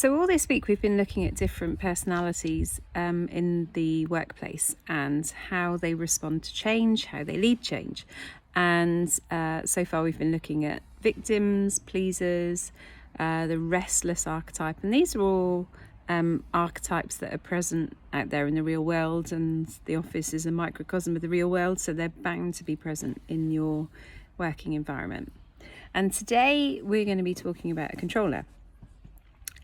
So all this week we've been looking at different personalities in the workplace and how they respond to change, how they lead change. And so far we've been looking at victims, pleasers, the restless archetype. And these are all archetypes that are present out there in the real world, and the office is a microcosm of the real world, so they're bound to be present in your working environment. And today we're going to be talking about a controller.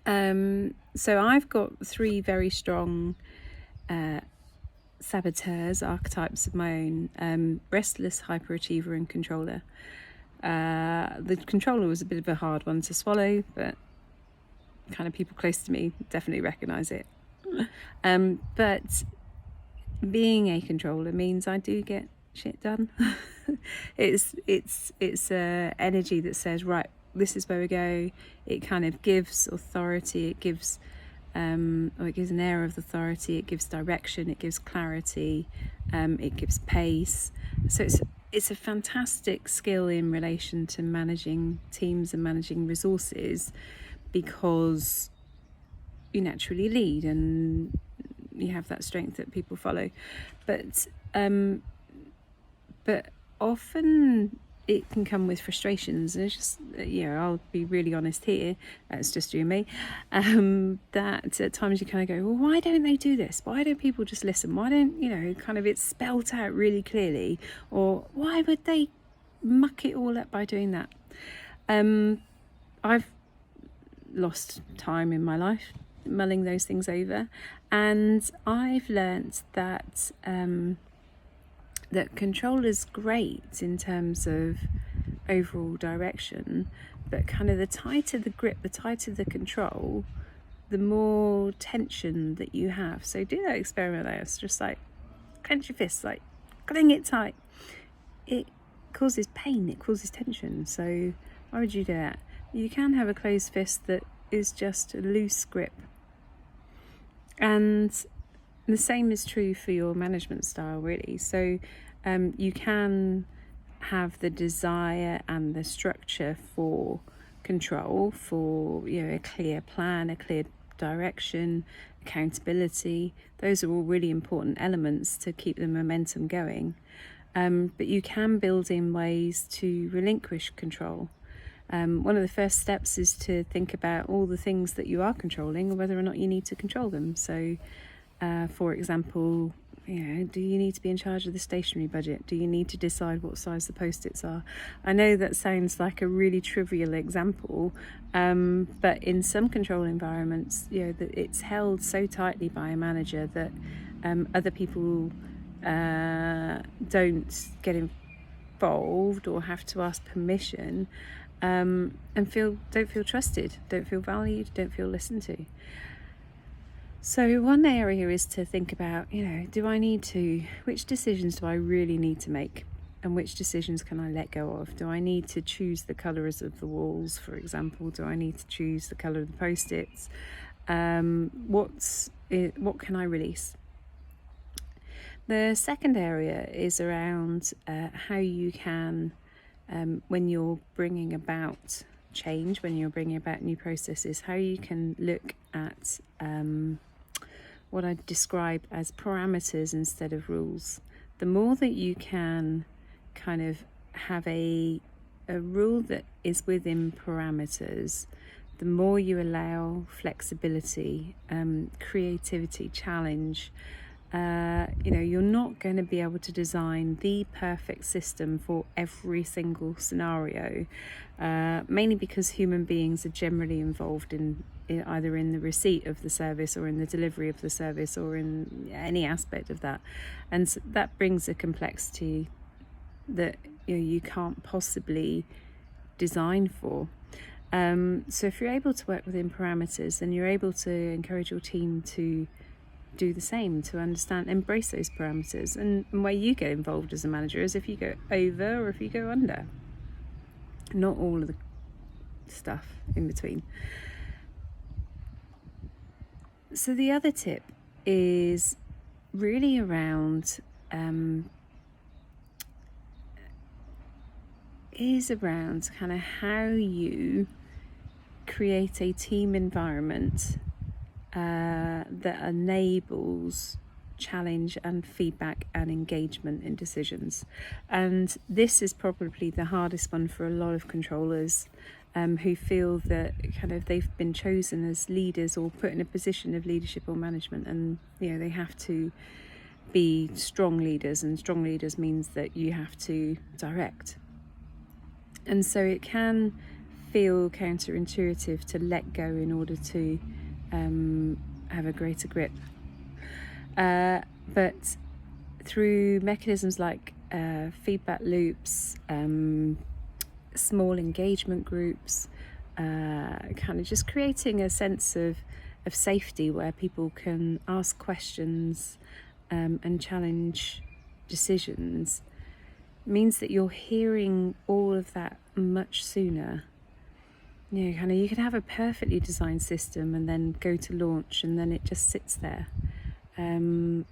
So I've got three very strong saboteurs, archetypes of my own: restless, hyperachiever, and controller. The controller was a bit of a hard one to swallow, but kind of people close to me definitely recognise it. But being a controller means I do get shit done. it's energy that says, right, this is where we go. It kind of gives authority, it gives an air of authority, it gives direction, it gives clarity, it gives pace. So it's a fantastic skill in relation to managing teams and managing resources, because you naturally lead and you have that strength that people follow. But often it can come with frustrations, and it's just, I'll be really honest here, it's just you and me, that at times you kind of go, well, why don't they do this? Why don't people just listen? Why don't, kind of it's spelt out really clearly? Or why would they muck it all up by doing that? I've lost time in my life mulling those things over, and I've learnt that that controller's great in terms of overall direction, but kind of the tighter the grip, the tighter the control, the more tension that you have. So do that experiment. It's just like clench your fists, like cling it tight. It causes pain, it causes tension. So why would you do that? You can have a closed fist that is just a loose grip. And the same is true for your management style, really. So you can have the desire and the structure for control, for a clear plan, a clear direction, accountability. Those are all really important elements to keep the momentum going. But you can build in ways to relinquish control. One of the first steps is to think about all the things that you are controlling and whether or not you need to control them. So, for example, do you need to be in charge of the stationery budget? Do you need to decide what size the post-its are? I know that sounds like a really trivial example, but in some control environments, that it's held so tightly by a manager that other people don't get involved or have to ask permission. And don't feel trusted, don't feel valued, don't feel listened to. So one area is to think about, which decisions do I really need to make, and which decisions can I let go of? Do I need to choose the colours of the walls, for example? Do I need to choose the colour of the post-its? What can I release? The second area is around how you can, when you're bringing about change, when you're bringing about new processes, how you can look at what I describe as parameters instead of rules. The more that you can kind of have a rule that is within parameters, the more you allow flexibility, creativity, challenge. You're not going to be able to design the perfect system for every single scenario, mainly because human beings are generally involved in either in the receipt of the service or in the delivery of the service or in any aspect of that. And so that brings a complexity that you can't possibly design for. So if you're able to work within parameters, then you're able to encourage your team to do the same, to understand, embrace those parameters. And where you get involved as a manager is if you go over or if you go under, not all of the stuff in between. So the other tip is really around kind of how you create a team environment that enables challenge and feedback and engagement in decisions. And this is probably the hardest one for a lot of controllers who feel that kind of they've been chosen as leaders or put in a position of leadership or management, and they have to be strong leaders, and strong leaders means that you have to direct. And so it can feel counterintuitive to let go in order to have a greater grip. But through mechanisms like feedback loops, small engagement groups, kind of just creating a sense of safety where people can ask questions and challenge decisions, means that you're hearing all of that much sooner. You could have a perfectly designed system and then go to launch, and then it just sits there and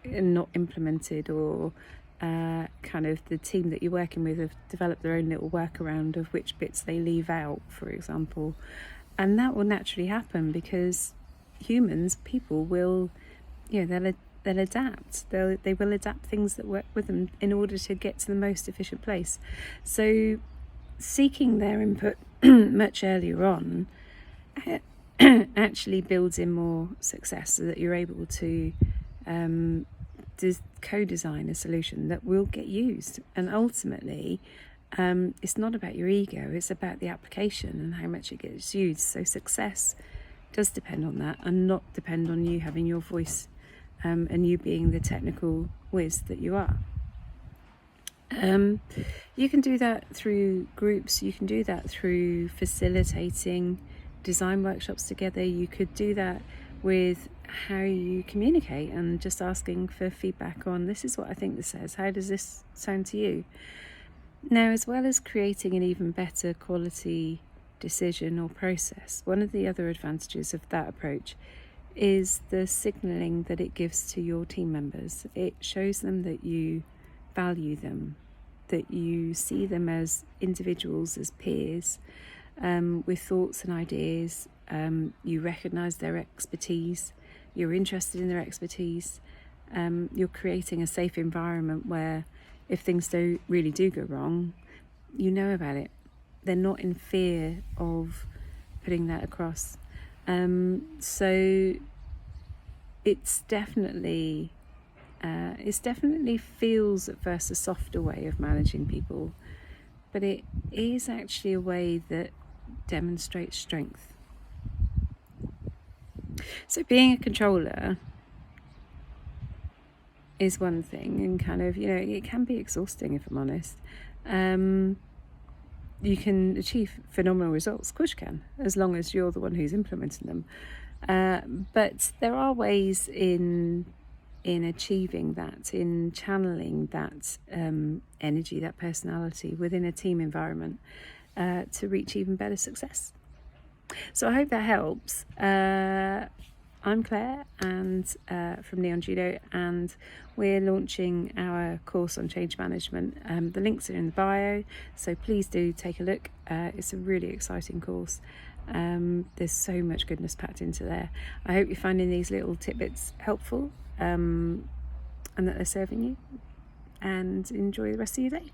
not implemented, or kind of the team that you're working with have developed their own little workaround of which bits they leave out, for example. And that will naturally happen because people will, they'll adapt. They will adapt things that work with them in order to get to the most efficient place. So seeking their input much earlier on actually builds in more success, so that you're able to co-design a solution that will get used. And ultimately, it's not about your ego, it's about the application and how much it gets used. So success does depend on that, and not depend on you having your voice and you being the technical whiz that you are. You can do that through groups, you can do that through facilitating design workshops together. You could do that with how you communicate and just asking for feedback on, this is what I think this says, how does this sound to you? Now, as well as creating an even better quality decision or process, one of the other advantages of that approach is the signalling that it gives to your team members. It shows them that you value them, that you see them as individuals, as peers, with thoughts and ideas. You recognise their expertise, you're interested in their expertise, you're creating a safe environment where if things really do go wrong, you know about it. They're not in fear of putting that across. So it's definitely feels at first a softer way of managing people, but it is actually a way that demonstrates strength. So being a controller is one thing, and kind of, it can be exhausting, if I'm honest. You can achieve phenomenal results, of course you can, as long as you're the one who's implementing them. But there are ways in achieving that, in channeling that energy, that personality within a team environment to reach even better success. So I hope that helps. I'm Claire, and from Neon Judo, and we're launching our course on change management. The links are in the bio, so please do take a look. It's a really exciting course. There's so much goodness packed into there. I hope you're finding these little tidbits helpful, and that they're serving you, and enjoy the rest of your day.